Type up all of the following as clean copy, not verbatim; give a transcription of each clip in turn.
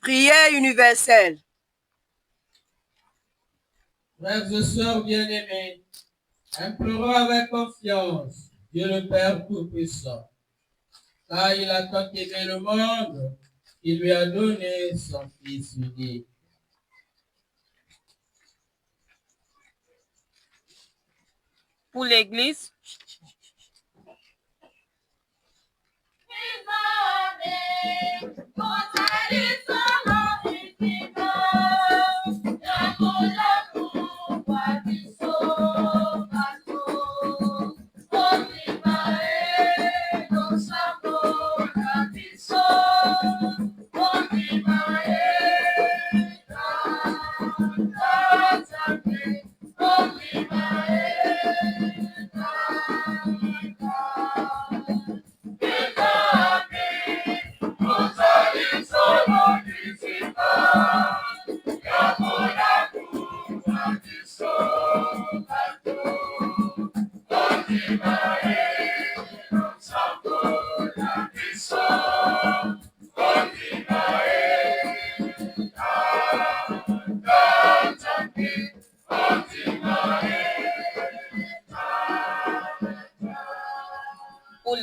Prière universelle. Frères et sœurs bien-aimés, implorons avec confiance Dieu le Père Tout-Puissant, car il a tant aimé le monde qu'il lui a donné son Fils unique. Pour l'Église,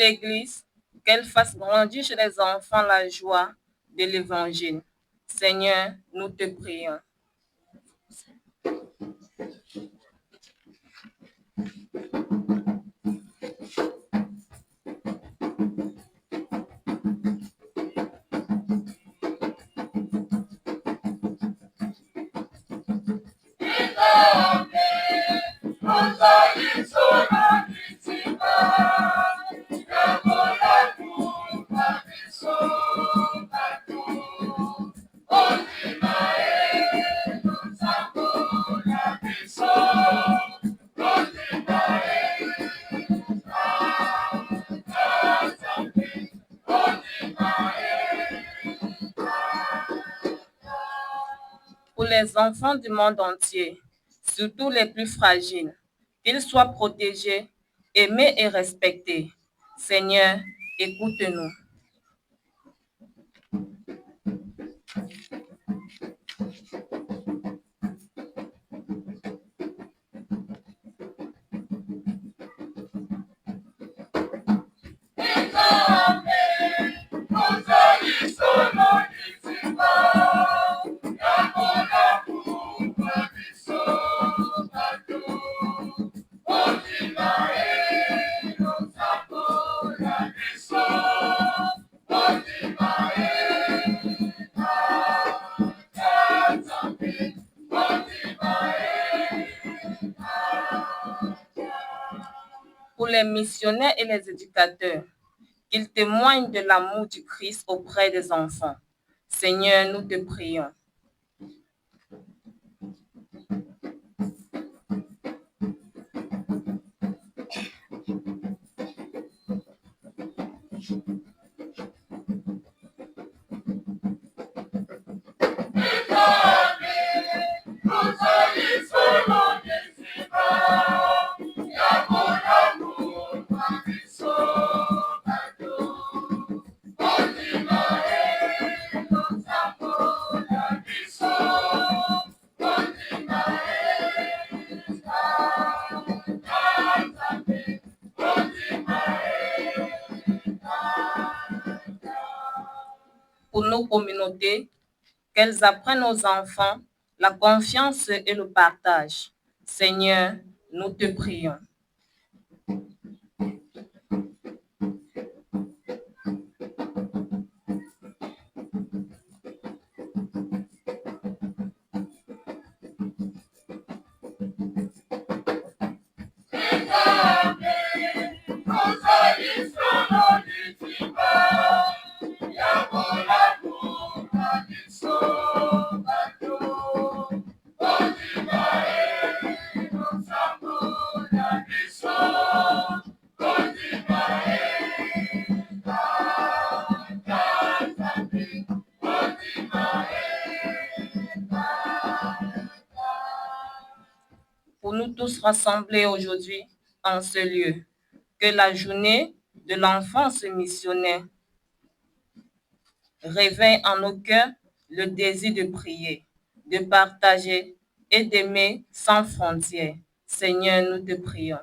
l'Église, qu'elle fasse grandir chez les enfants la joie de l'Évangile. Seigneur, nous te prions. Pour les enfants du monde entier, surtout les plus fragiles, qu'ils soient protégés, aimés et respectés. Seigneur, écoute-nous. Pour les missionnaires et les éducateurs, qu'ils témoignent de l'amour du Christ auprès des enfants. Seigneur, nous te prions. Pour nos communautés, qu'elles apprennent aux enfants la confiance et le partage. Seigneur, nous te prions. Pour nous tous rassemblés aujourd'hui en ce lieu, que la journée de l'enfance missionnaire réveille en nos cœurs le désir de prier, de partager et d'aimer sans frontières. Seigneur, nous te prions.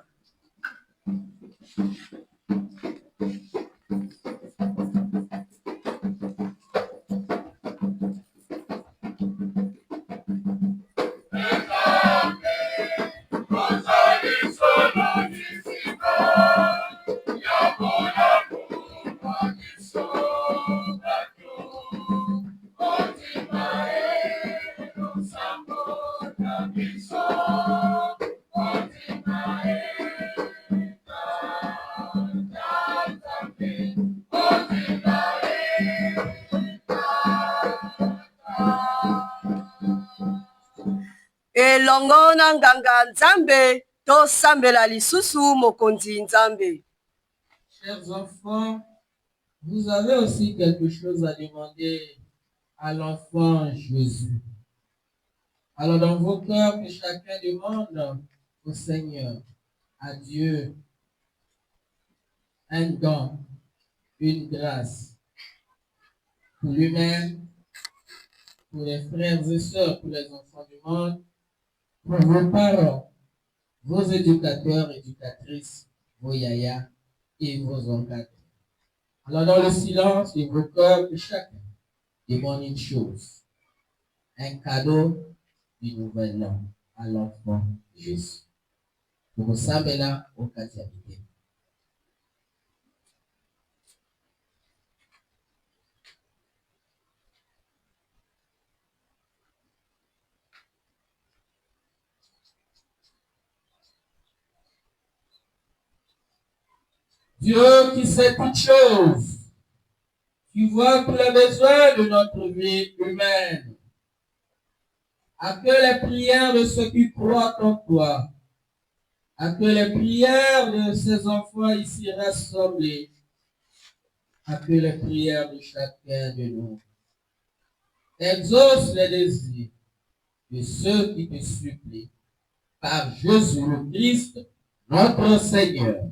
elongo na nganga nzambe tosambela lisusu mokonzi nzambe. Chers enfants, vous avez aussi quelque chose à demander à l'enfant Jésus. Alors dans vos cœurs, que chacun demande au Seigneur, à Dieu, un don, une grâce pour lui-même, pour les frères et sœurs, pour les enfants du monde, pour vos parents, vos éducateurs, éducatrices, vos yayas et vos encadrés. Alors dans le silence, évoquons que chacun demande une chose, un cadeau du nouvel an à l'enfant Jésus. Pour ça, là, au quatrième. Dieu qui sait toutes choses, tu vois tous les besoins de notre vie humaine. Accueille les prières de ceux qui croient en toi. Accueille les prières de ces enfants ici rassemblés. Accueille les prières de chacun de nous. Exauce les désirs de ceux qui te supplient. Par Jésus le Christ, notre Seigneur.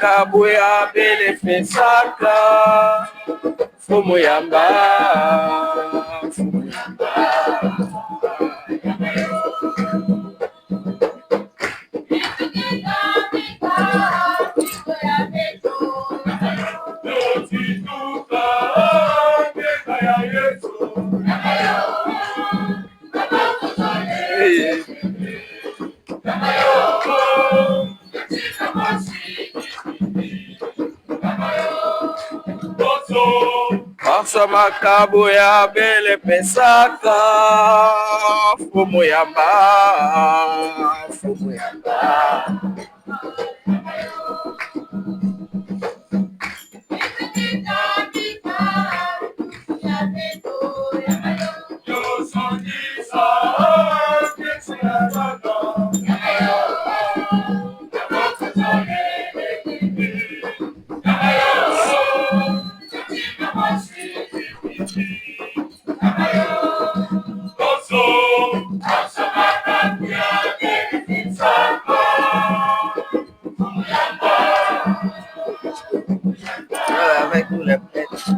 Kabuya bele fesaka fumu yamba Makabuya bele pesaka fumu yamba avec nous les prêtres.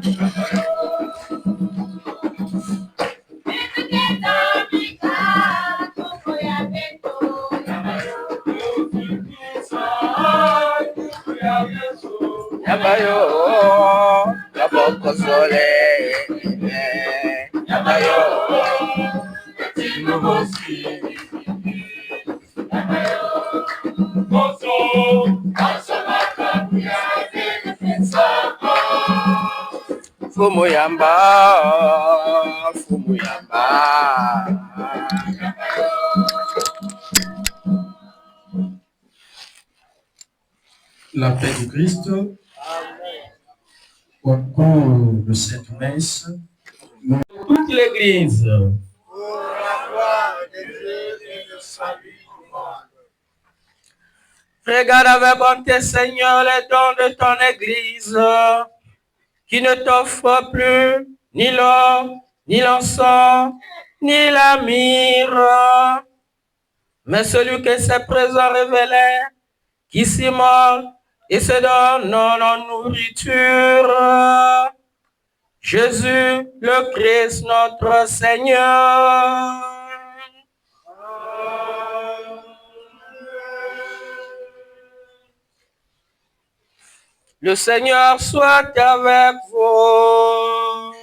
Yabayo, yaboko sole, yabayo, nubosi, yabayo, boso, asomaka kuya, fumu yamba, fumu yamba. La paix du Christ, au cours de cette messe, toute l'Église. Pour la gloire de Dieu et le salut du monde. Regarde avec bonté, Seigneur, les dons de ton Église, qui ne t'offre plus ni l'or, ni l'encens, ni la myrrhe, mais celui que ses présents révélés, qui s'immole et se donne en nourriture. Jésus, le Christ, notre Seigneur. Le Seigneur soit avec vous.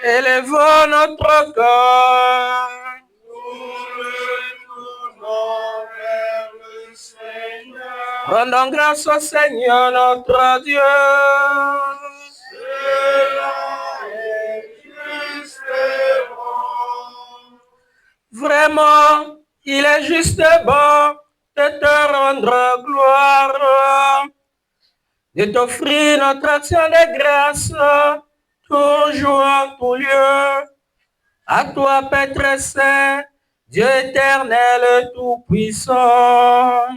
Élevons notre cœur. Rendons grâce au Seigneur notre Dieu. Vraiment, il est juste et bon de te rendre gloire, de t'offrir notre action de grâce, toujours en tout lieu. À toi, Père très saint, Dieu éternel tout-puissant.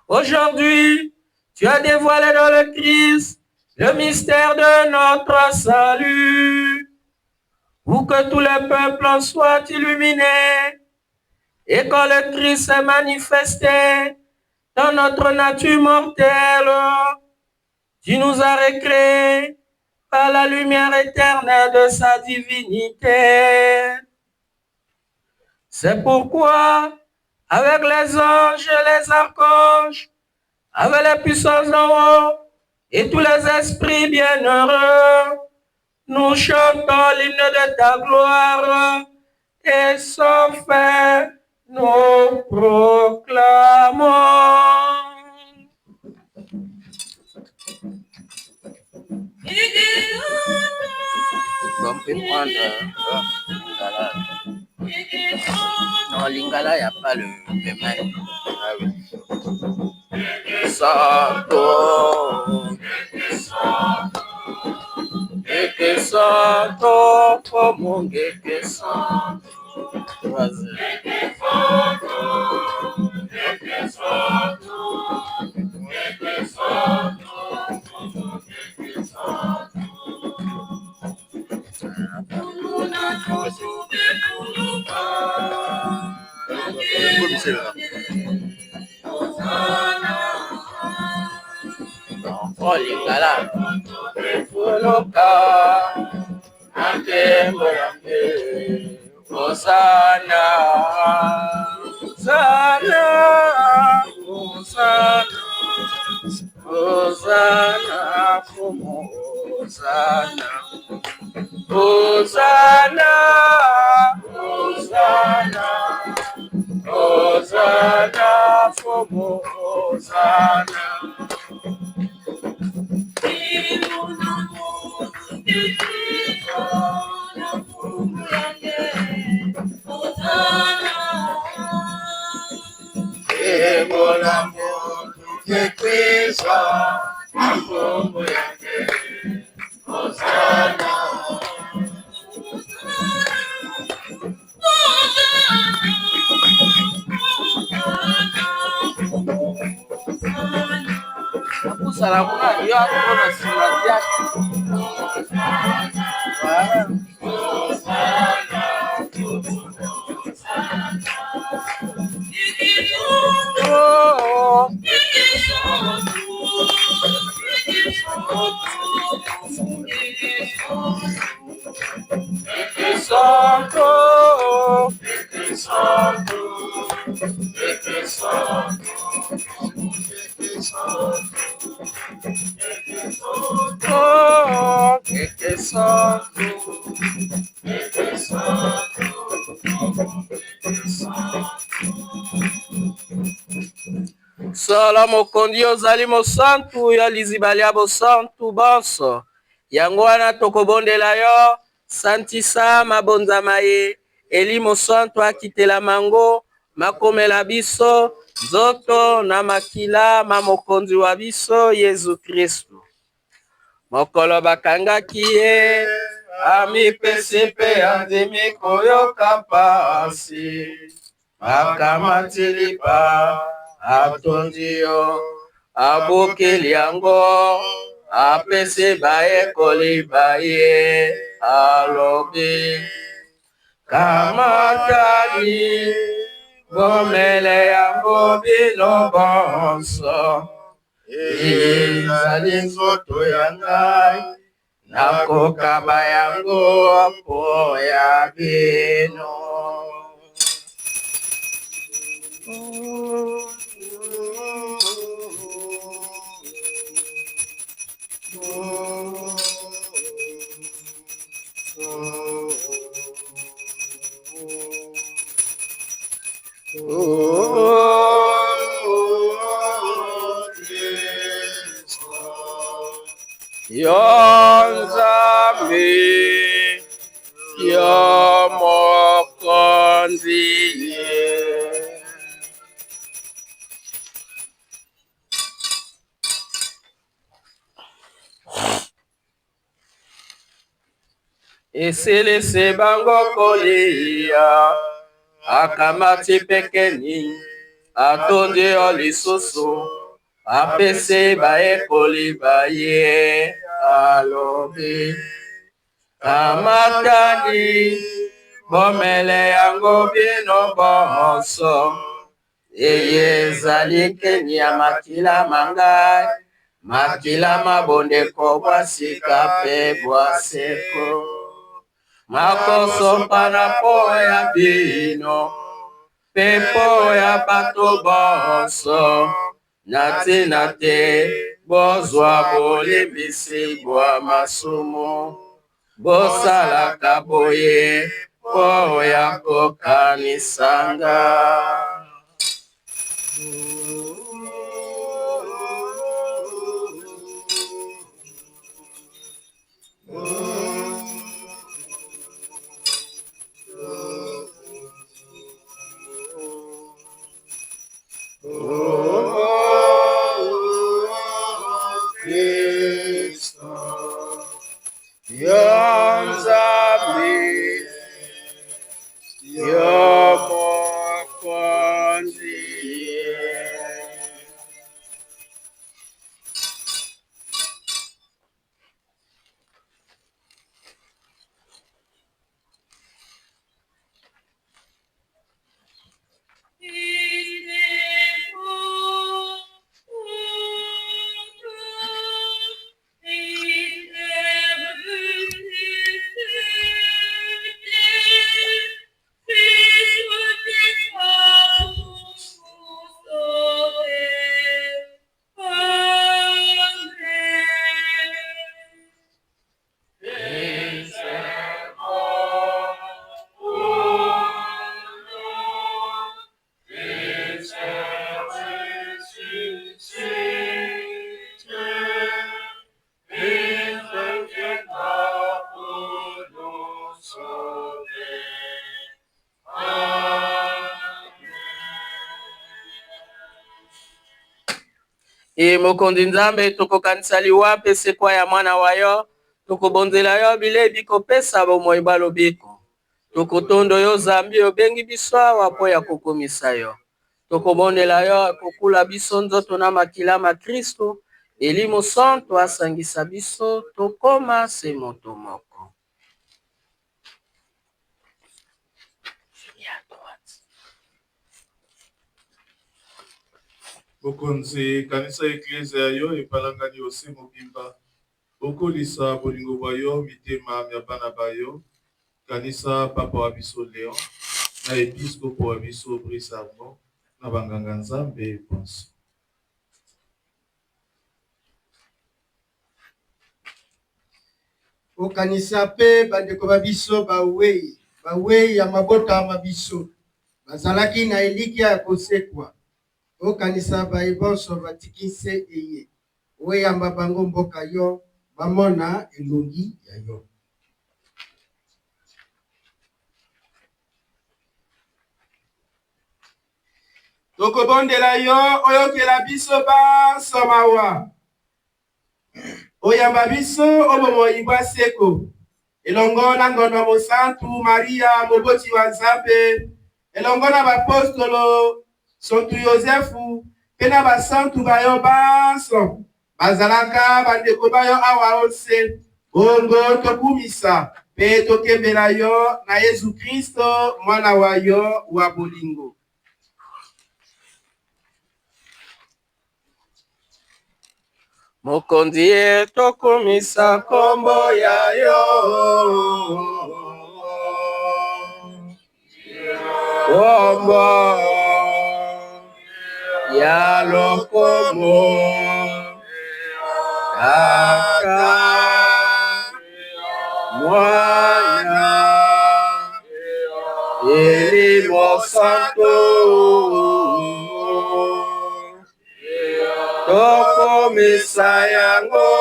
Aujourd'hui, tu as dévoilé dans le Christ le mystère de notre salut, pour que tous les peuples soient illuminés. Et quand le Christ est manifesté dans notre nature mortelle, tu nous as recréés par la lumière éternelle de sa divinité. C'est pourquoi, avec les anges et les archanges, avec les puissances d'en haut et tous les esprits bienheureux, nous chantons l'hymne de ta gloire et sans fin nous proclamons. On peut prendre Lingala. Non, Lingala, il n'y a pas le même. Ah oui. Santo, que santo, como que santo. Vas-y. Oh, Lingala. Foloka, ante morambe, Hosanna, Hosanna, Hosanna, Hosanna, como Hosanna, Hosanna, Hosanna, Hosanna, como Hosanna. Mon amour, que Cristo, como Hosanna. Salamuna yo akona simatia. Solo mokondi ozali mosantu ya liziba lia bosantu bonso. Yango wana tokobondela yo, santisa mabonzama ye, eli mosantu akitela mango, makomela biso, nzoto na makila ma mokonzi wa biso Yesu Kristu. Mokolo bakangaki ye, amipesi mpe andimi koyoka pasi, akamatili pa atondi yo, abokeli yango, apesi bayekoli baye, alobi kamatali bomele yango bino bonso ezali nzoto ya ngai nakokaba yango mpo ya bino. Yo Nzambe, yo mokonzi eselese bango kolia akamati pekeni atondi yo lisusu apesi baekoli baye alobi kamatani bomele yango bino bonso eye ezali keni ya makila mangai makila mabondeko bwa sika mpe bwa seko makoso mpana po ya bino mpe po ya bato bonso na ntina te bozwa bolimbisi bwa masumu bosalaka boye po ya kokanisanga. E mokonzi Nzambe tokokanisa liwa mpe sekwa ya mwana wa yo tokobonzela yo bilebi kopesa bomoi balobiko tokotondo yo Zambi obengi biso awa mpo ya kokomisa yo tokobondela yo kokula biso nzoto na makila ma Kristo elimo santo asangisa biso tokoma se moto moko. Bokonzi kanisa eklezia yo epalangani ose mobimba okolisa bolingo bwa yo mitema ya bana bayo kanisa papa wa biso Leon na episkopo wa biso Brice Armand na banganga Nzambe bonso. Okanisa pe bandeko babiso bawei ya mabota mabiso bazalaki na elikia ya kosekwa okanisa baye bonso batikise eye oyamba bango mboka yo bamona elongi ya yo. Tokobondela yo oyokela biso banso mawa oyamba biso omomoi bwa seko elongo na ngondo mosantu Maria moboti wa Nzambe elongo na bapostolo Santu Yosefu pe na basantu bayo banso bazalaka bandeko bayo awa ose bongo tokumisa pe tokembela yo na Yesu Kristo mwana wa yo wa bolingo. Mokonzi tokumisa kombo ya yo. Kombo ya lokomo Tata Mwana Elimo Santo tokomisa yango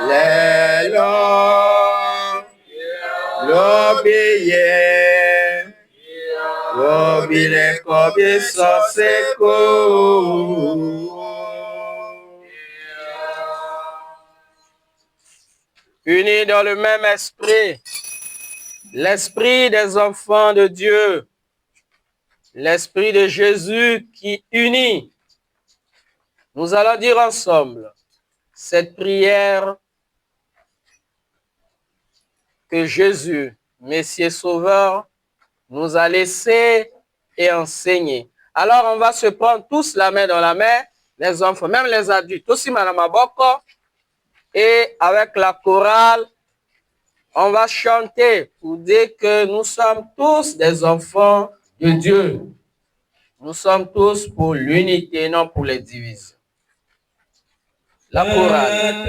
lelo lobiye lobile biso seko. Unis dans le même esprit, l'esprit des enfants de Dieu, l'esprit de Jésus qui unit. Nous allons dire ensemble cette prière que Jésus, Messie Sauveur, nous a laissé et enseigné. Alors, on va se prendre tous la main dans la main, les enfants, même les adultes, aussi Madame Aboko, et avec la chorale, on va chanter pour dire que nous sommes tous des enfants de Dieu. Nous sommes tous pour l'unité, non pour les divisions. La chorale.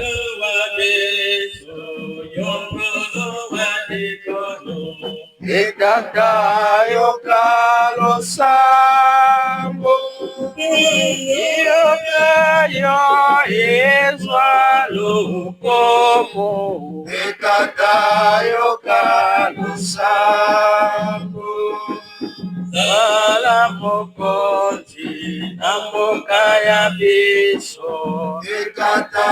Ekata yokalo sambo yokayo ezwalo komo. Ekata yokalo sambo sala mokonzi amboka ya biso. Ekata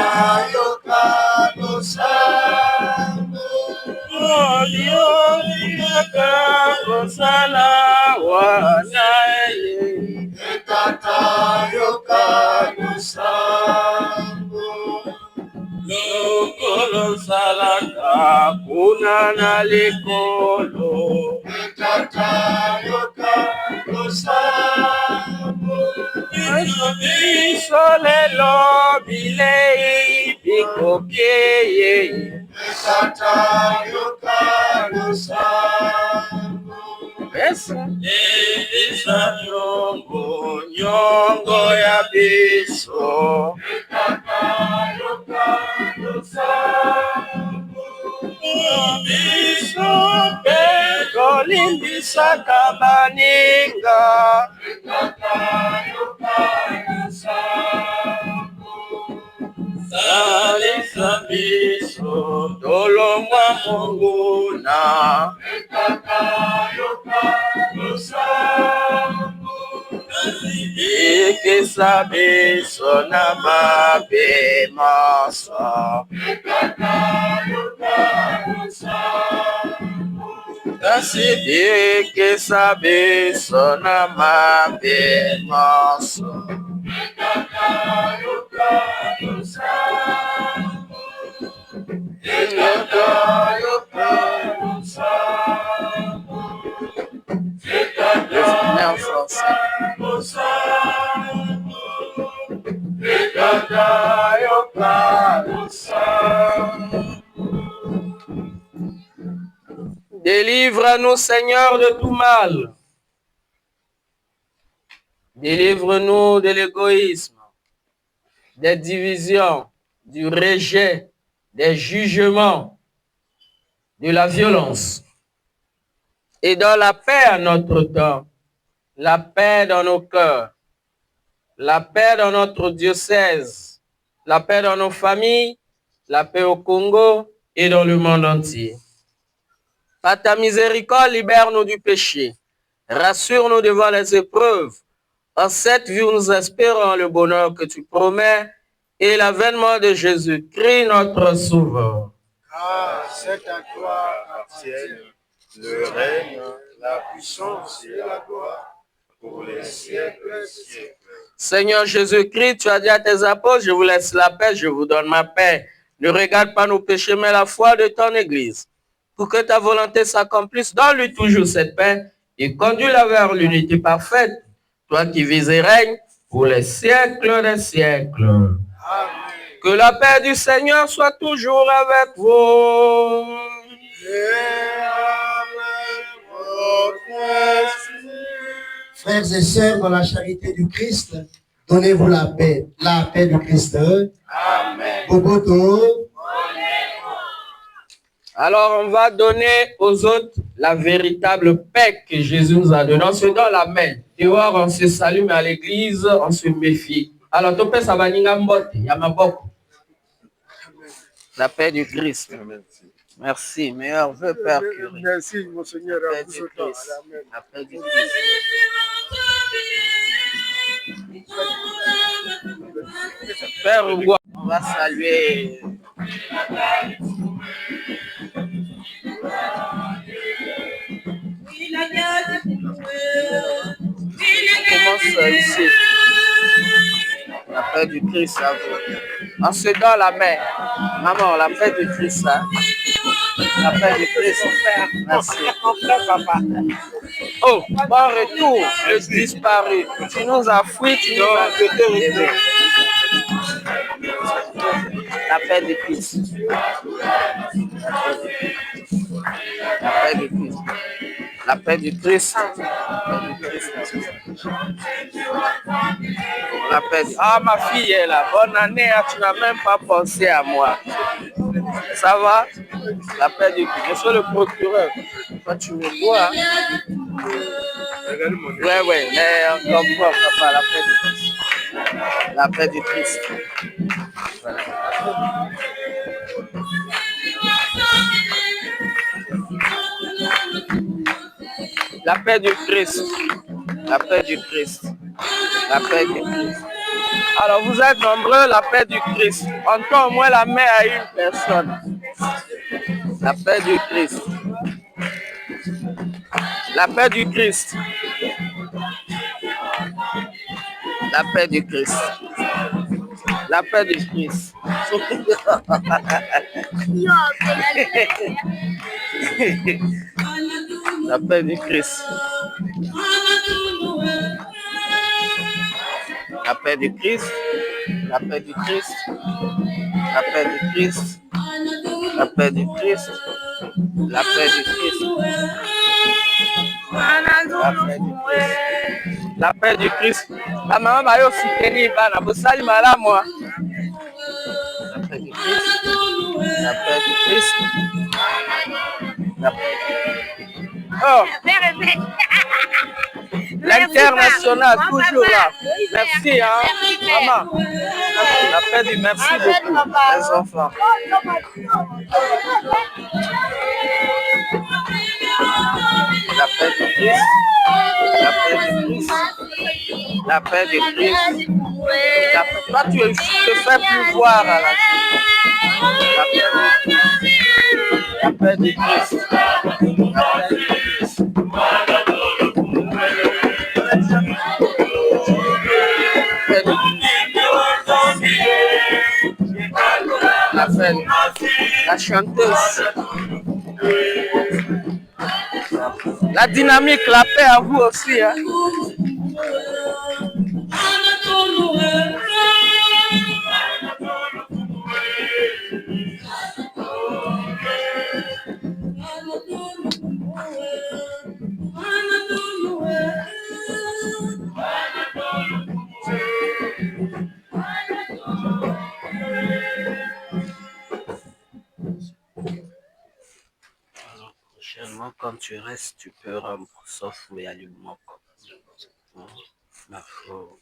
yokalo sambo Kosala wanaye Ekata yokalo sambo lokolo salaka kuna na likolo. Ekata yokalo sambo biso lelo bilei bikokeye. Ekata yokalo sambo esa nyongo ya biso. Ekata yokalo sambo biso pe tolimbisaka baninga. Ekata yokalo sambo salisa biso tolongwa monguna. Ekata yokalo sambo ikisa biso na mabe masa. Ekata yokalo sambo ikisa biso na mabe masa. Ekata yokalo sambo ekata yokalo sambo ekata yokalo sambo ekata yokalo sambo. Délivre-nous, Seigneur, de tout mal. Délivre-nous de l'égoïsme, des divisions, du rejet, des jugements, de la violence. Et dans la paix à notre temps, la paix dans nos cœurs, la paix dans notre diocèse, la paix dans nos familles, la paix au Congo et dans le monde entier. Par ta miséricorde, libère-nous du péché. Rassure-nous devant les épreuves. En cette vie, nous espérons le bonheur que tu promets et l'avènement de Jésus-Christ, notre Sauveur. Car c'est à toi appartiennent le règne, la puissance et la gloire pour les siècles des siècles. Seigneur Jésus-Christ, tu as dit à tes apôtres, je vous laisse la paix, je vous donne ma paix. Ne regarde pas nos péchés, mais la foi de ton Église. Pour que ta volonté s'accomplisse, donne-lui toujours cette paix et conduis-la vers l'unité parfaite. Toi qui vis et règnes pour les siècles des siècles. Amen. Que la paix du Seigneur soit toujours avec vous. Frères et sœurs, dans la charité du Christ, donnez-vous la paix du Christ. Amen. Boboto. Alors, on va donner aux autres la véritable paix que Jésus nous a donnée. On se donne la main. Dehors, on se salue, mais à l'église, on se méfie. Alors, ton père, ça va n'y avoir la paix du Christ. Merci. Meilleur vœu, Père curé. Merci, Monseigneur. La paix du Christ. La paix du Christ. Père Ougoua, on va saluer. On commence ici. La paix du Christ à vous. On se donne la main. Maman, la paix du Christ. Hein? La paix du Christ. Merci. Papa. Oh, bon retour, le disparu. Tu nous as fui, tu nous as retrouvé. La paix du Christ. La paix du Christ. La paix du Christ. La paix du... Ah, ma fille est là. Bonne année, tu n'as même pas pensé à moi. Ça va? La paix du Christ. Je suis le procureur. Toi, tu me vois. Ouais, mais on comprend, papa, la paix du Christ. La paix du Christ. Voilà. La paix du Christ. La paix du Christ. La paix du Christ. Alors, vous êtes nombreux, la paix du Christ. On tend au moins la main à une personne. La paix du Christ. La paix du Christ. La paix du Christ. La paix du Christ. La paix du Christ. La paix du Christ. La paix du Christ. La paix du Christ. La paix du Christ. La paix du Christ. La paix du Christ. La maman va aussi tenir bana. Vous saluez madame moi. La paix du Christ. La paix du Christ. La paix du Christ. Oh. L'international, toujours là. Merci, hein, maman. La paix du merci beaucoup, les enfants. La paix du Christ. La paix du Christ. La paix du Christ. La paix. Toi, tu te fais plus voir à la La paix du Christ. La paix du Christ. La paix. La chanteuse. La dynamique, la paix à vous aussi. Hein? Prochainement, quand tu restes, tu peux rendre sauf mais à l'humour. Ma foi.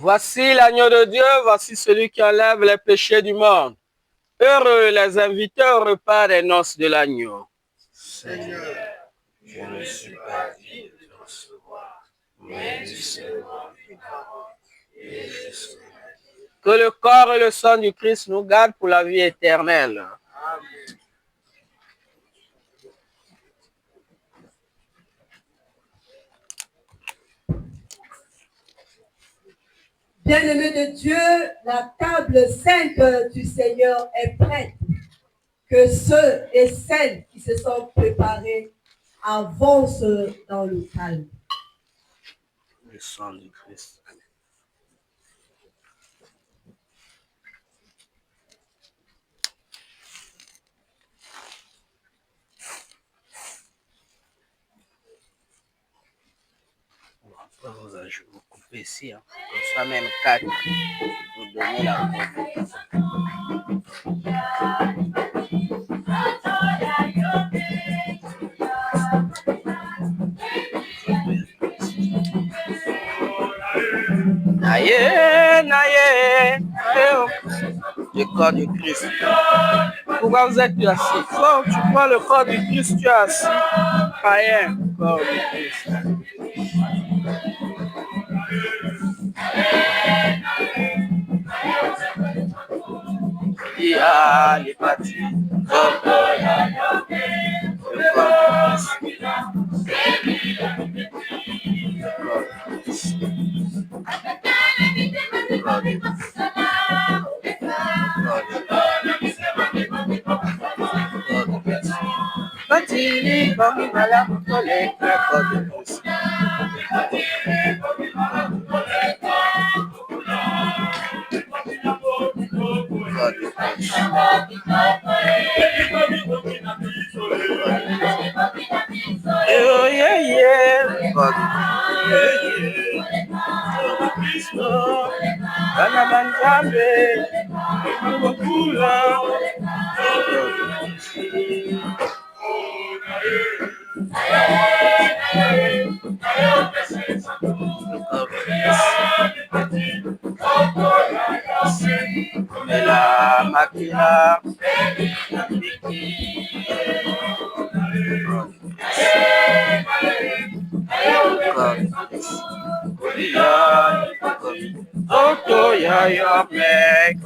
Voici l'agneau de Dieu, voici celui qui enlève les péchés du monde. Heureux les invités au repas des noces de l'agneau. Seigneur, je ne suis pas digne de te recevoir, mais dis seulement une parole et je serai. Que le corps et le sang du Christ nous gardent pour la vie éternelle. Bien-aimés de Dieu, la table sainte du Seigneur est prête. Que ceux et celles qui se sont préparés avancent dans le calme. Le sang du Christ. Après, vous coupez ici, hein. Comme ça, même 4, vous donnez la coupure. Naïe, naïe, le corps du Christ. Pourquoi vous êtes assis? Quand tu prends le corps du Christ, tu es assis. Païen, corps du Christ. Il y a les parties. Le corps du Christ. Batili bangi malamu koleka kode Kristo. Oh yeah yeah, Kristo. Bana banjambe, mukula. La máquina. Toto ya ya mek.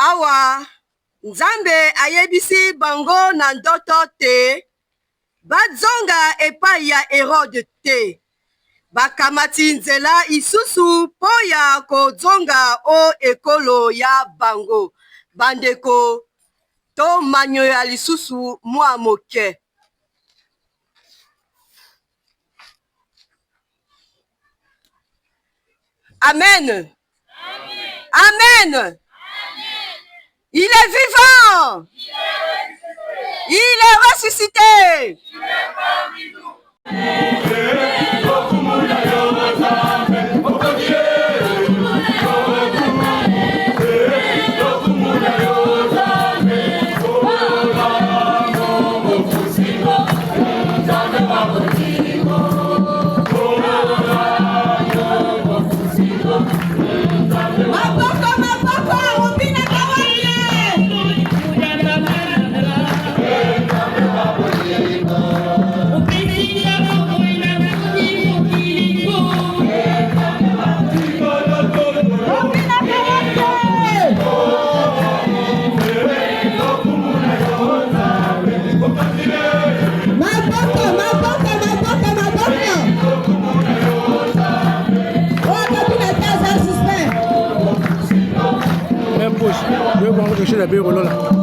Awa, Nzambe ayebisi bango na ndoto te, bazonga epai ya Herode te. Bakamati nzela isusu po ya kozonga o ekolo ya bango. Bandeko, to manyo ya lisusu mwa moke. Amen. Amen. Amen. Il est vivant. Il est ressuscité. Je vais voir quelque chose de bien là.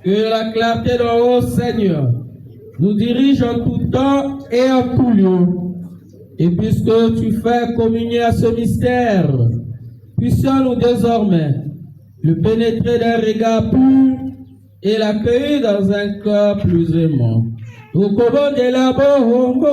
Que la clarté d'en haut, Seigneur, nous dirige en tout temps et en tout lieu. Et puisque tu fais communier à ce mystère, puissions-nous désormais le pénétrer d'un regard pur et l'accueillir dans un cœur plus aimant. Nous commandons de la bongo.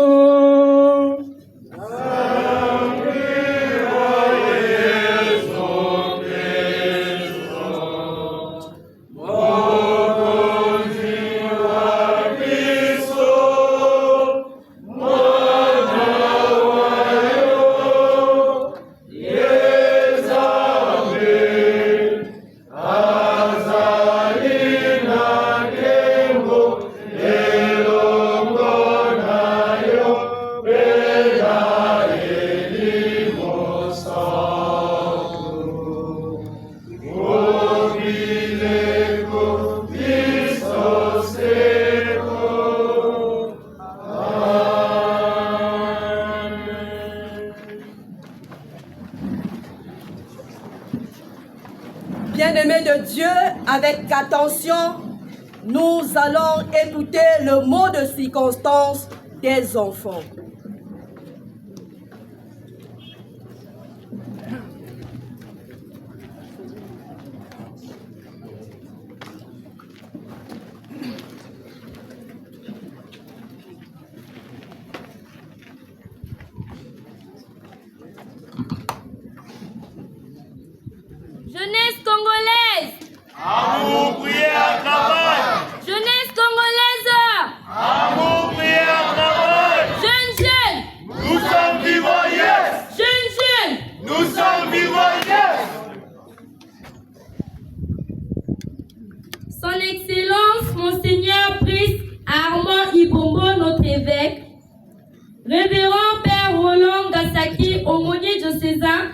Bien-aimés de Dieu, avec attention, nous allons écouter le mot de circonstance des enfants. Jeunesse congolaise. Amour, prière, travail. Jeunesse congolaise. Amour, prière, travail. Jeunes. Nous sommes vivants, yes. Jeunes. Nous sommes vivants, yes. Son Excellence, Monseigneur Brice Armand Ibombo, notre évêque, Révérend Père Roland Gassaki, aumônier diocésain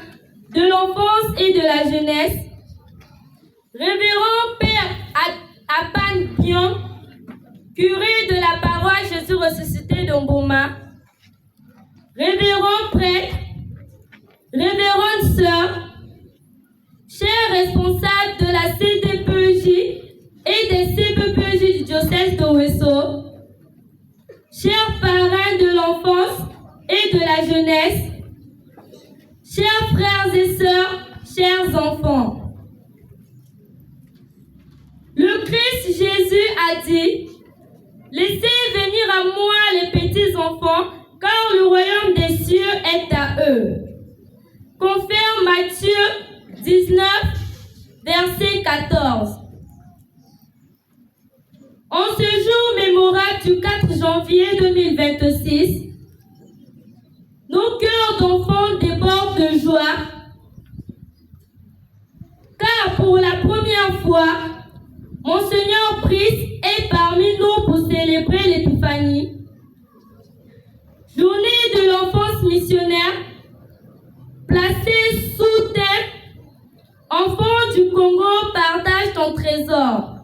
de l'enfance et de la jeunesse, Révérend Père Apan Pion, curé de la paroisse Jésus ressuscité d'Omboma, Révérend prêtre, Révérende sœur, chers responsables de la CDPJ et des CPPJ du diocèse d'Owesso, chers parrains de l'enfance et de la jeunesse, chers frères et sœurs, chers enfants, le Christ Jésus a dit, laissez venir à moi les petits enfants, car le royaume des cieux est à eux. Confère Matthieu 19, verset 14. En ce jour mémorable du 4 janvier 2026, nos cœurs d'enfants débordent de joie, car pour la première fois, Monseigneur Brice est parmi nous pour célébrer l'Épiphanie, journée de l'enfance missionnaire, placée sous thème « Enfants du Congo, partage ton trésor ».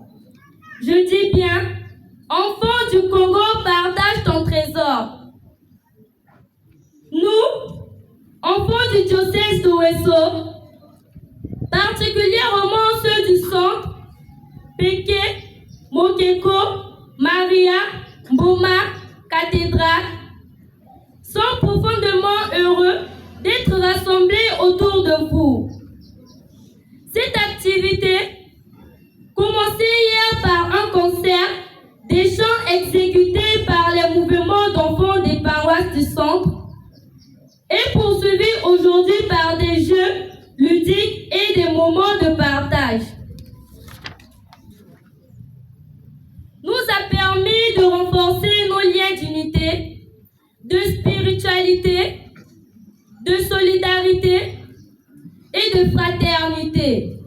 Je dis bien « Enfants du Congo, partage ton trésor ». Nous, enfants du diocèse d'Owesso, particulièrement ceux du centre, Péké, Mokeko, Maria, Mboma, Cathédrale, sont profondément heureux d'être rassemblés autour de vous. Cette activité, commencée hier par un concert des chants exécutés par les mouvements d'enfants des paroisses du centre, est poursuivie aujourd'hui par des jeux ludiques et des moments de partage. Nous a permis de renforcer nos liens d'unité, de spiritualité, de solidarité et de fraternité.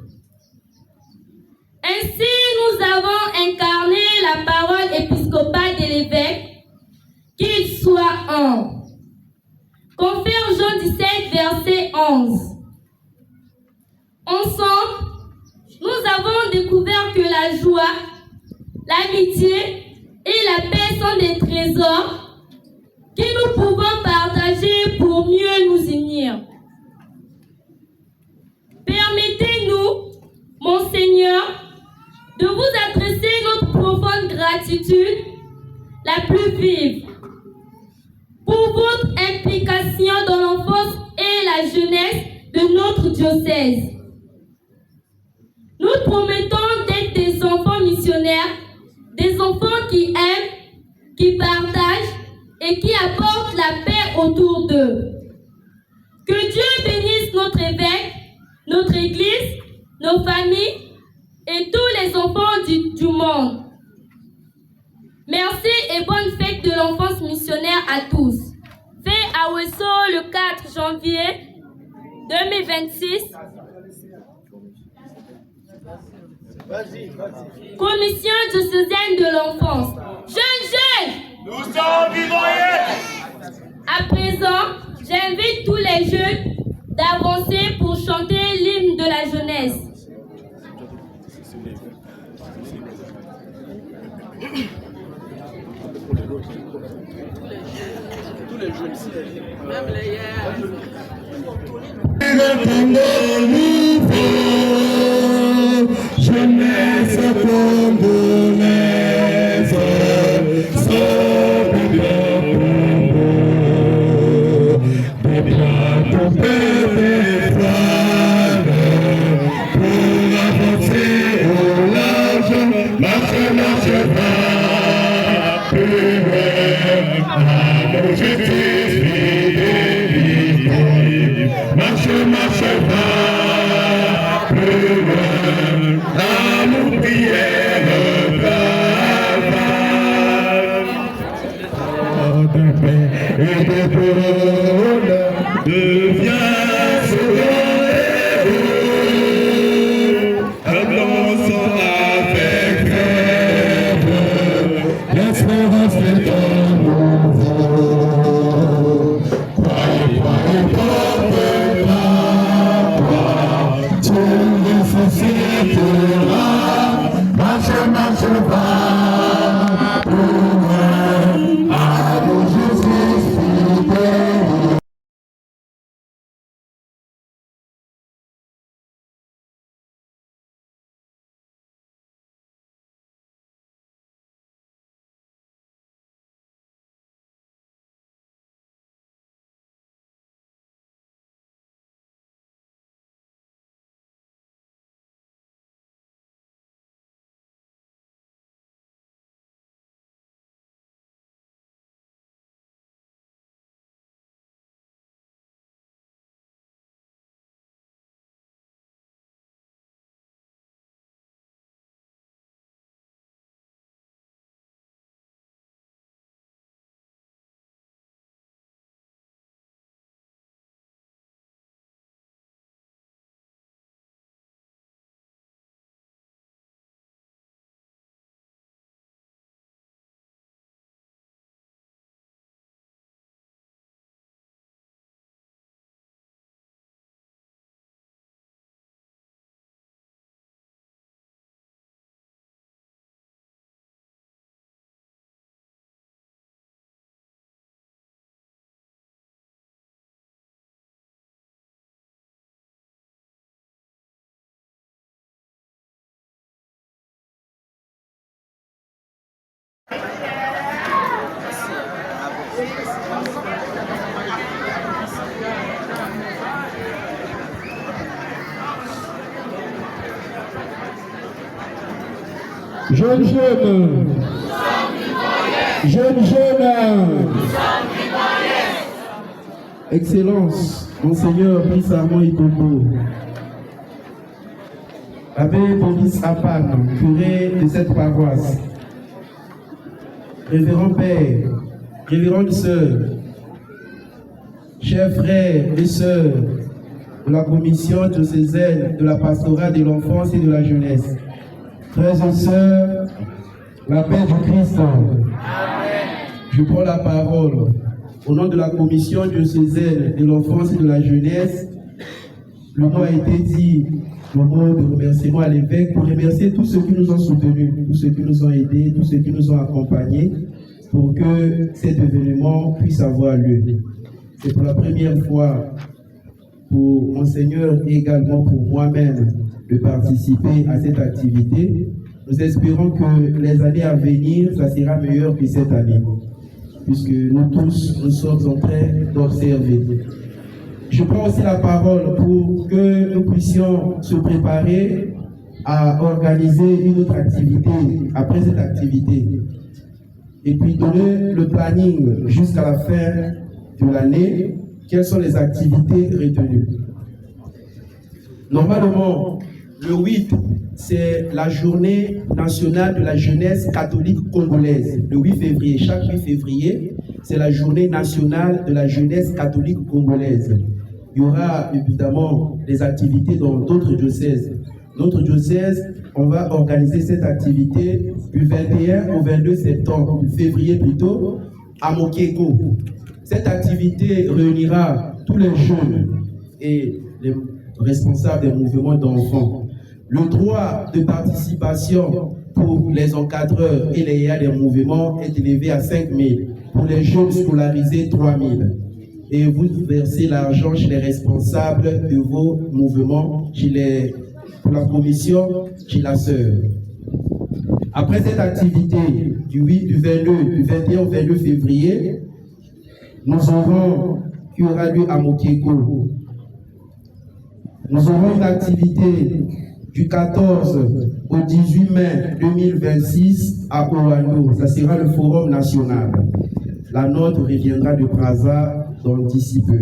Ainsi, nous avons incarné la parole épiscopale de l'évêque, qu'il soit un. Confère Jean 17, verset 11. Ensemble, nous avons découvert que la joie, l'amitié et la paix sont des trésors que nous pouvons partager pour mieux nous unir. Permettez-nous, Monseigneur, de vous adresser notre profonde gratitude la plus vive pour votre implication dans l'enfance et la jeunesse de notre diocèse. Nous promettons d'être des enfants missionnaires, des enfants qui aiment, qui partagent et qui apportent la paix autour d'eux. Que Dieu bénisse notre évêque, notre église, nos familles et tous les enfants du monde. Merci et bonne fête de l'enfance missionnaire à tous. Fait à Wesso le 4 janvier 2026. Commission diocésaine de l'enfance. Jeunes, nous sommes vivants. À présent, j'invite tous les jeunes d'avancer pour chanter l'hymne de la jeunesse. Tous les jeunes, même les hier. Jeunesse congolaise, sauve bien ton peuple et frères, pour avancer au large, marche pas, à nos justice, marche pas, plus loin. Amour, prière, de paix et de parole, deviens souvent héros, avançons avec rêve, l'espérance est en nouveau. Croyez pas et porte pas, tu ressusciteras. Marche pas, pour loin, à nos justices fidèles. Jeune. Excellence, Monseigneur Brice Armand Ikombo, Abbé Boris Apan, curé de cette paroisse, Révérend Père, Révérende Sœur, chers frères et sœurs de la commission diocésaine de la pastorale de l'enfance et de la jeunesse, frères et sœurs, la paix du Christ. Amen. Je prends la parole au nom de la commission diocésaine de l'enfance et de la jeunesse. Le mot a été dit, le mot de remerciement à l'évêque pour remercier tous ceux qui nous ont soutenus, tous ceux qui nous ont aidés, tous ceux qui nous ont accompagnés pour que cet événement puisse avoir lieu. C'est pour la première fois pour Monseigneur et également pour moi-même de participer à cette activité. nous espérons que les années à venir, ça sera meilleur que cette année, puisque nous tous, nous sommes en train d'observer. Je prends aussi la parole pour que nous puissions se préparer à organiser une autre activité après cette activité. Et puis donner le planning jusqu'à la fin de l'année, quelles sont les activités retenues. Normalement, le 8, c'est la journée nationale de la jeunesse catholique congolaise. Le 8 février, chaque 8 février, c'est la journée nationale de la jeunesse catholique congolaise. Il y aura évidemment des activités dans d'autres diocèses. Notre diocèse, on va organiser cette activité du 21 au 22 septembre, février plutôt, à Mokeko. Cette activité réunira tous les jeunes et les responsables des mouvements d'enfants. Le droit de participation pour les encadreurs et les IA des mouvements est élevé à 5 000. Pour les jeunes scolarisés, 3 000. Et vous versez l'argent chez les responsables de vos mouvements, pour la commission, chez la sœur. Après cette activité du 21 au 22 février, nous aurons, qui aura lieu à Mokeko, nous aurons une activité du 14 au 18 mai 2026 à Oano. Ça sera le Forum national. La note reviendra de Brazza d'ici peu.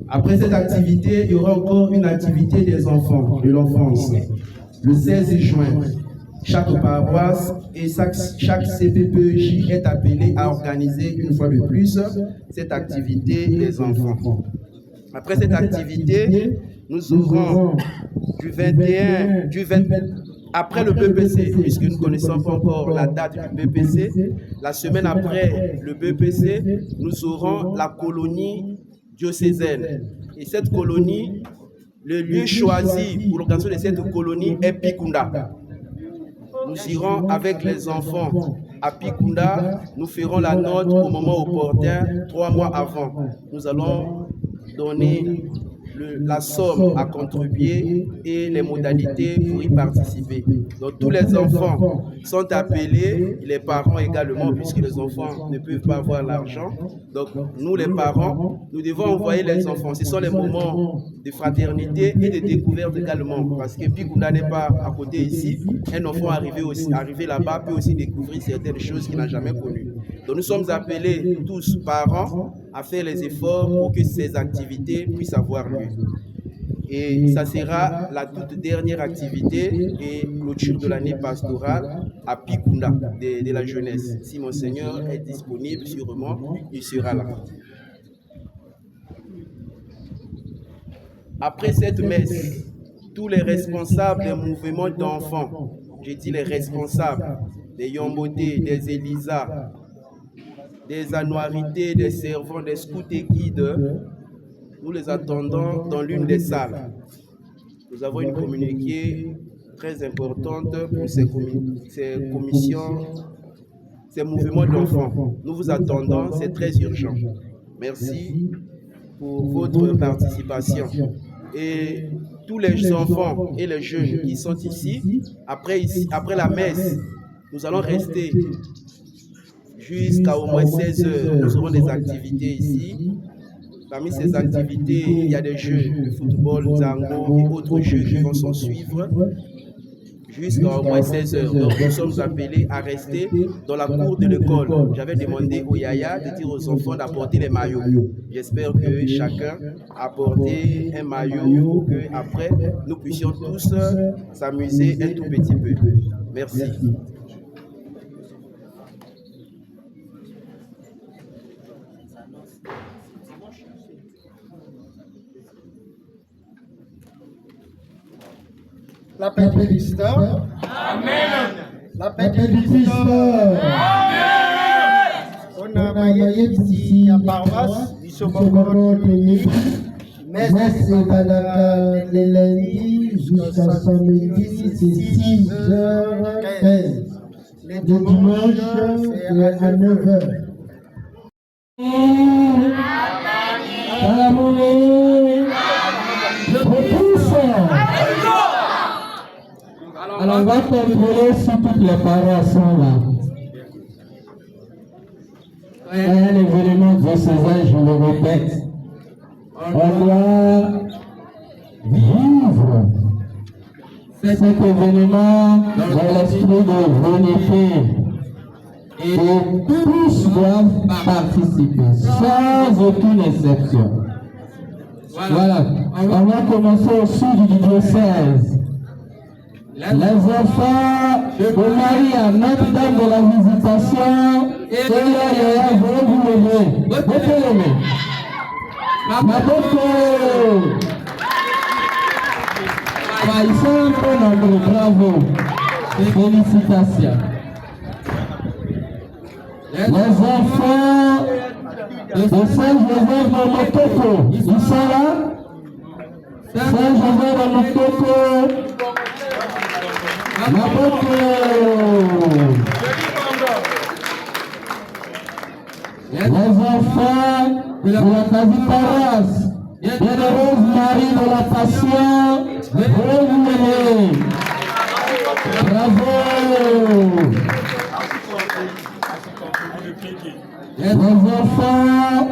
Après cette activité, il y aura encore une activité des enfants, de l'enfance. Le 16 juin, chaque paroisse et chaque CPPJ est appelé à organiser une fois de plus cette activité des enfants. Après cette activité, nous aurons du 21, après le BPC, puisque nous ne connaissons pas encore la date du BPC, la semaine après le BPC, nous aurons la colonie diocésaine. Et cette colonie, le lieu choisi pour l'organisation de cette colonie est Pikunda. Nous irons avec les enfants à Pikunda, nous ferons la note au moment opportun, 3 mois avant. Nous allons donner la somme à contribuer et les modalités pour y participer. Donc tous les enfants sont appelés, les parents également, puisque les enfants ne peuvent pas avoir l'argent. Donc nous les parents, nous devons envoyer les enfants. Ce sont les moments de fraternité et de découverte également, parce que Pikunda n'est pas à côté ici. Un enfant arrivé là-bas peut aussi découvrir certaines choses qu'il n'a jamais connues. Donc nous sommes appelés tous parents à faire les efforts pour que ces activités puissent avoir lieu. Et ça sera la toute dernière activité et clôture de l'année pastorale à Pikunda de la jeunesse. Si Monseigneur est disponible, sûrement, il sera là. Après cette messe, tous les responsables des mouvements d'enfants, j'ai dit les responsables des Yomboté, des Elisa, des annuarités, des servants, des scouts et guides, nous les attendons dans l'une des salles. Nous avons une communiqué très importante pour ces commissions, ces mouvements d'enfants. Nous vous attendons, c'est très urgent. Merci pour votre participation. Et tous les enfants et les jeunes qui sont ici, après la messe, nous allons rester jusqu'à au moins 16 heures. Nous aurons des activités ici. Parmi ces activités, il y a des jeux de football, zango et autres jeux qui vont s'en suivre jusqu'à au moins 16 heures. Donc nous sommes appelés à rester dans la cour de l'école. J'avais demandé au Yaya de dire aux enfants d'apporter les maillots. J'espère que chacun a apporté un maillot pour qu'après nous puissions tous s'amuser un tout petit peu. Merci. La paix de Christ. Amen. La paix de Christ. Amen. On a maillé ici à paroisse, ils sont encore tenus. Messe Balaka le lundi jusqu'à samedi, c'est 6h15. Le dimanche, c'est à 9h. Alors on va contrôler si toutes les paroles sont là. Il y a un événement diocésain, je le répète. On doit vivre cet événement dans l'esprit de l'unité. Et tous doivent participer, sans aucune exception. Voilà, on va commencer au sud du diocèse. Les enfants de Marie, Notre-Dame de la Visitation, et là, vont vous lever. Mettez les mains. Ils sont un peu nombreux, bravo. Félicitations. Les enfants de Saint-Joseph de Mokoko, ils sont là? Saint-Joseph de Mokoko, Maboko. Les enfants de la quasi-paroisse, Bienheureuse Marie de la Passion, vous bravo. Les enfants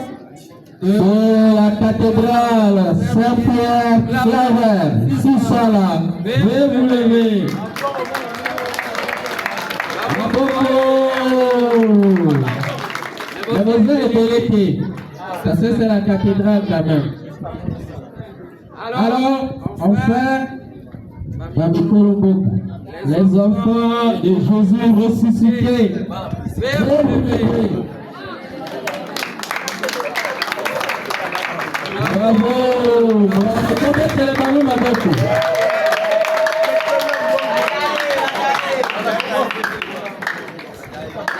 de la cathédrale Saint-Pierre-Claver, s'ils sont là, veuillez vous lever. Bravo. La maison est délétée. Ça c'est la cathédrale quand même. Alors, enfin, les enfants de Jésus ressuscité. Bravo, bravo.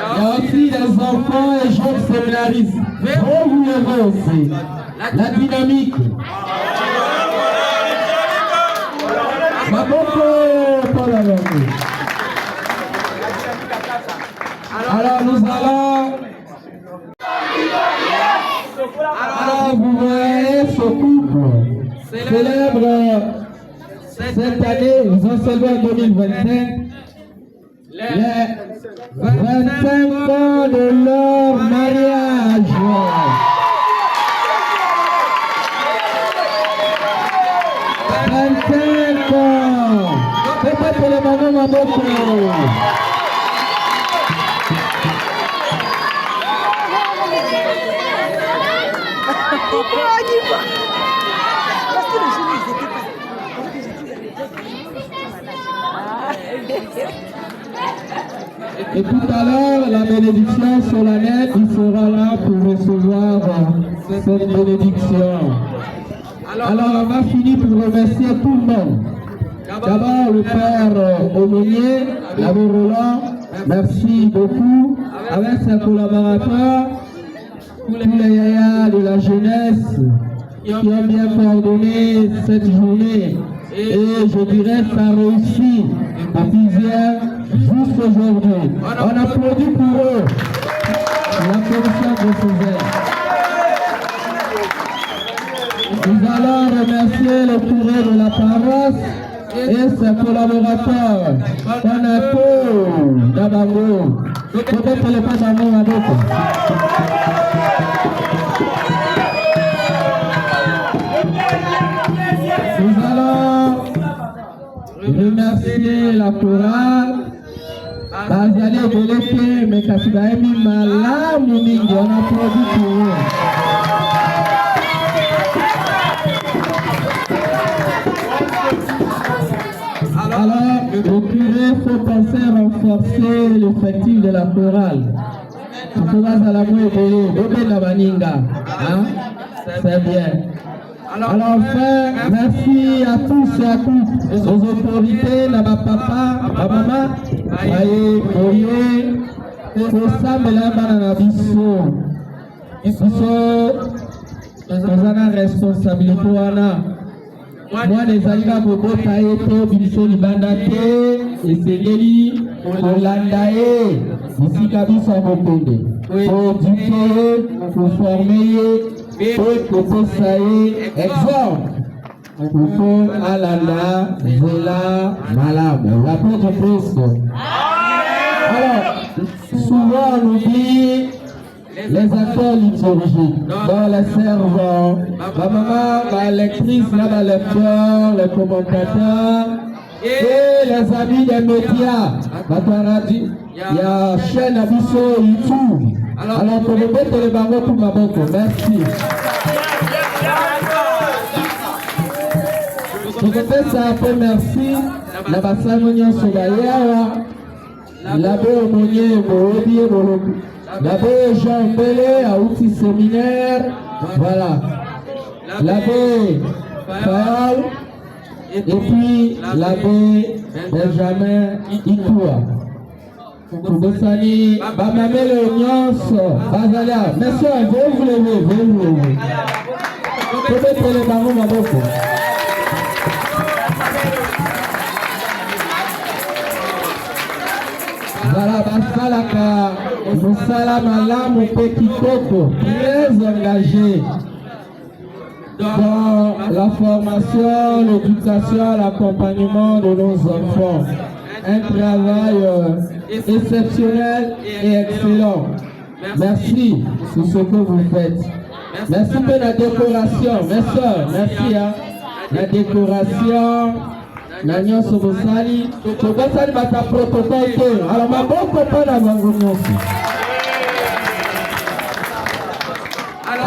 Il y a aussi les enfants et jeunes séminaristes. Vous levez aussi. La dynamique. Alors nous allons. Alors vous voyez ce couple célèbre cette année, ils ont célébré en 2025 les 25 ans de leur mariage. 25 ans. Peut-être les mamans Maboko. Et tout à l'heure, la bénédiction solennelle, il sera là pour recevoir cette bénédiction. Alors, on va finir pour remercier tout le monde. D'abord, le Père Aumônier, l'abbé Roland, merci beaucoup. Avec ses collaborateurs, tous les yayas de la jeunesse qui ont bien coordonné cette journée. Et je dirais que ça réussit depuis hier jusqu'aujourd'hui. On applaudit pour eux. L'applaudissement de ces aides. Nous allons remercier le curé de la paroisse et ses collaborateurs. Konato, Dabango. Peut-être le pas d'amour à d'autres. Nous allons remercier la chorale. Bazale Beleke, Mekasibaemi Malamu Mingi, on applaudit pour eux. Alors, le curé faut penser à renforcer l'effectif de la chorale. C'est bien. Alors enfin, merci à tous et à toutes, aux autorités, la papa, la maman, aïe, oye, pour ça, mais là, banana biso, nous avons responsabilité, moi, les alliés, Bobo, Taïto, Biso, Libandate, et Segeli, Holandae, ici, Kabiso, Bokonde, pour éduquer, pour former, pour pousser, exemple. Kufu Alanda Zela Malam, la paix du Christ. Alors, souvent on oublie les acteurs liturgiques, dans les servants, ma maman, ma lectrice, ma lecteur, les commentateurs et les amis des médias. Il y a chaîne Abisso YouTube. Alors, pour me mettre les barreaux pour ma boque, merci. Je fais ça un peu merci. La Bassamonion Sobaïa, l'abbé Omonier Mohobi Moloku. L'abbé Jean Bélé à Outil Séminaire, voilà. L'abbé Paul, et puis l'abbé Benjamin Itoua. Koubessani, Bamame Léoniance, Bazalia. Messieurs, vous lever, vous lever. Vous mettez les barreaux à beaucoup. Voilà, Basalaka, Moussala Malam, Petit Coco, très engagé dans la formation, l'éducation, l'accompagnement de nos enfants. Un travail exceptionnel et excellent. Merci pour ce que vous faites. Merci pour la décoration, mes soeurs, merci. Hein. La décoration. Nanya Sobosali, Sobosali va ta protocole. Alors, ma bonne copain n'a pas aussi.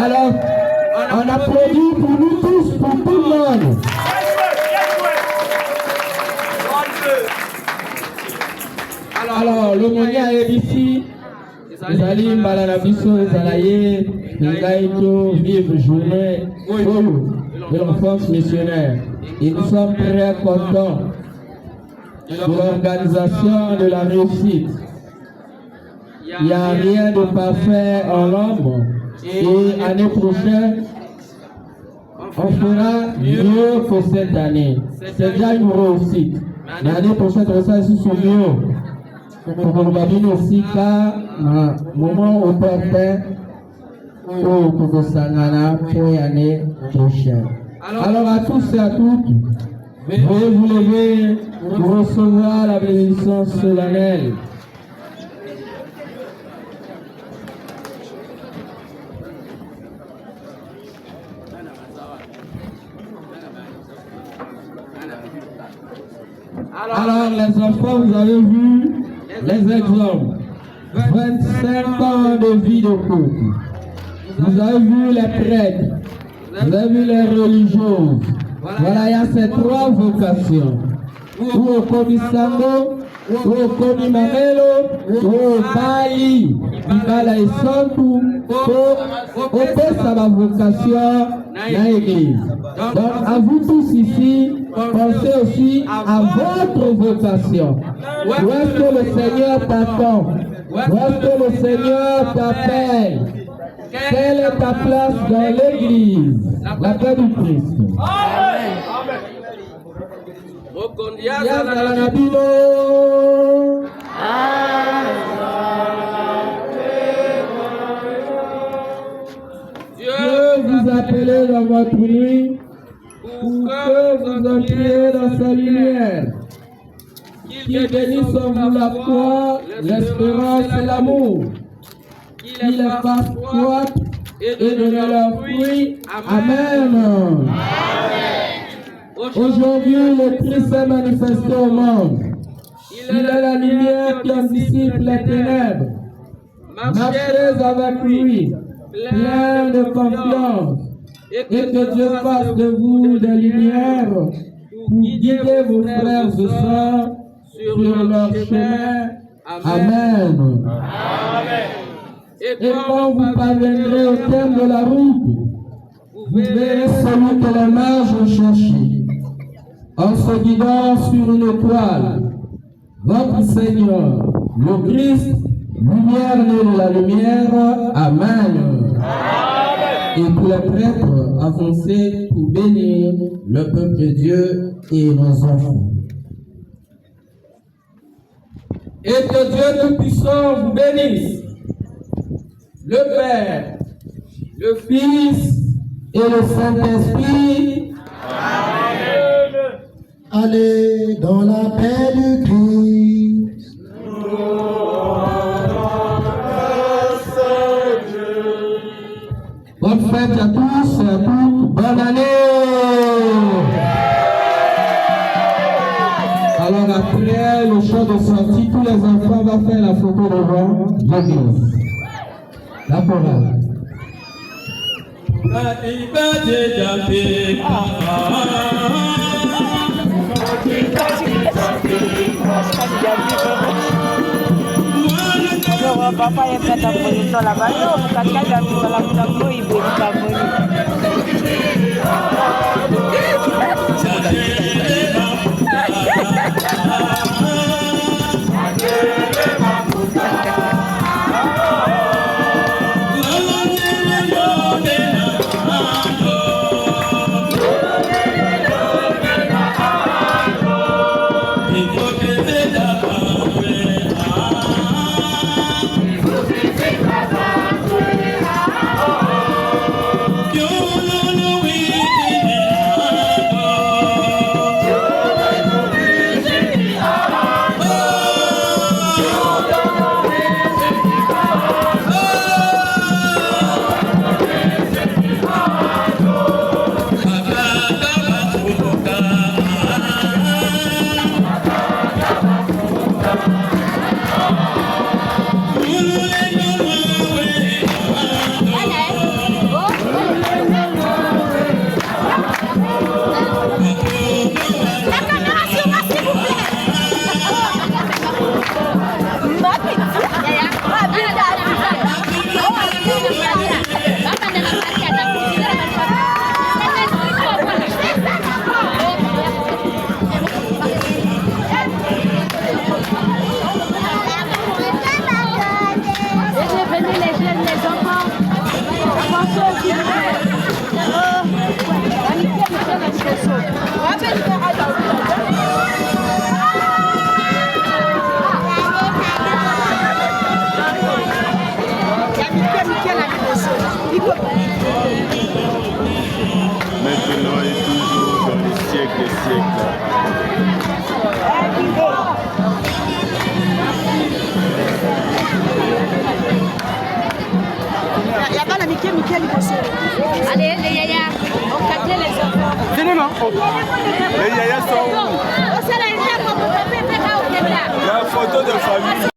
Alors, on applaudit pour nous tous, pour tout le monde. Alors, le moyen est ici. Vous allez Malanabiso, vous allez vivre journée de l'enfance missionnaire. Et nous sommes très contents de l'organisation de la réussite. Il n'y a rien de parfait en l'ombre. Et l'année prochaine, on fera mieux que cette année. C'est déjà une réussite. L'année prochaine, on va ici sur mieux. Pour nous aussi, car moment opportun pour que ça pour l'année prochaine. Alors à tous et à toutes, veuillez vous lever pour recevoir la bénédiction solennelle. Alors les enfants, vous avez vu les exemples. 25 ans de vie de couple. Vous avez vu les prêtres. Vous avez vu les religieuses. Voilà, il y a ces trois vocations. Ou au Komisango, ou au Komimamelo, ou au Bali. Ibala et Santou, au sa vocation dans l'église. Donc, à vous tous ici, pensez aussi à votre vocation. Où est-ce que le Seigneur t'attend? Où est-ce que le Seigneur t'appelle? Quelle est ta place dans l'église? La paix du Christ. Amen. Dieu vous appelle dans votre nuit pour que vous entriez dans sa lumière. Qu'il bénisse en vous la foi, l'espérance et l'amour. Qu'il les fasse croître et donner leurs fruits. Amen. Aujourd'hui, le Christ s'est manifesté au monde. Il est la lumière qui en dissipe les ténèbres. Marchez avec lui, plein de confiance, et que Dieu fasse de vous des lumières pour guider vos frères et sœurs sur leur chemin. Amen. Et quand vous parviendrez au terme de la route, vous verrez celui que les mages ont cherché, en se guidant sur une étoile. Votre Seigneur, le Christ, lumière de la lumière. Amen. Et pour les prêtres, avancez pour bénir le peuple de Dieu et nos enfants. Et que Dieu Tout-Puissant vous bénisse, le Père, le Fils et le Saint-Esprit. Amen. Allez dans la paix du Christ. Bonne fête à tous et à toutes. Bonne année. Alors après le chant de sortie, tous les enfants vont faire la photo devant l'église. La chorale. Papa est prêt à poser sur la bagnole, parce qu'il y a mis la bagnole, il veut pas Maintenant et toujours dans les siècles des siècles. Il y a pas la Mickey allez, les yaya, on cadre les enfants. Venez, non? Les yaya sont où? Il y a une photo de famille.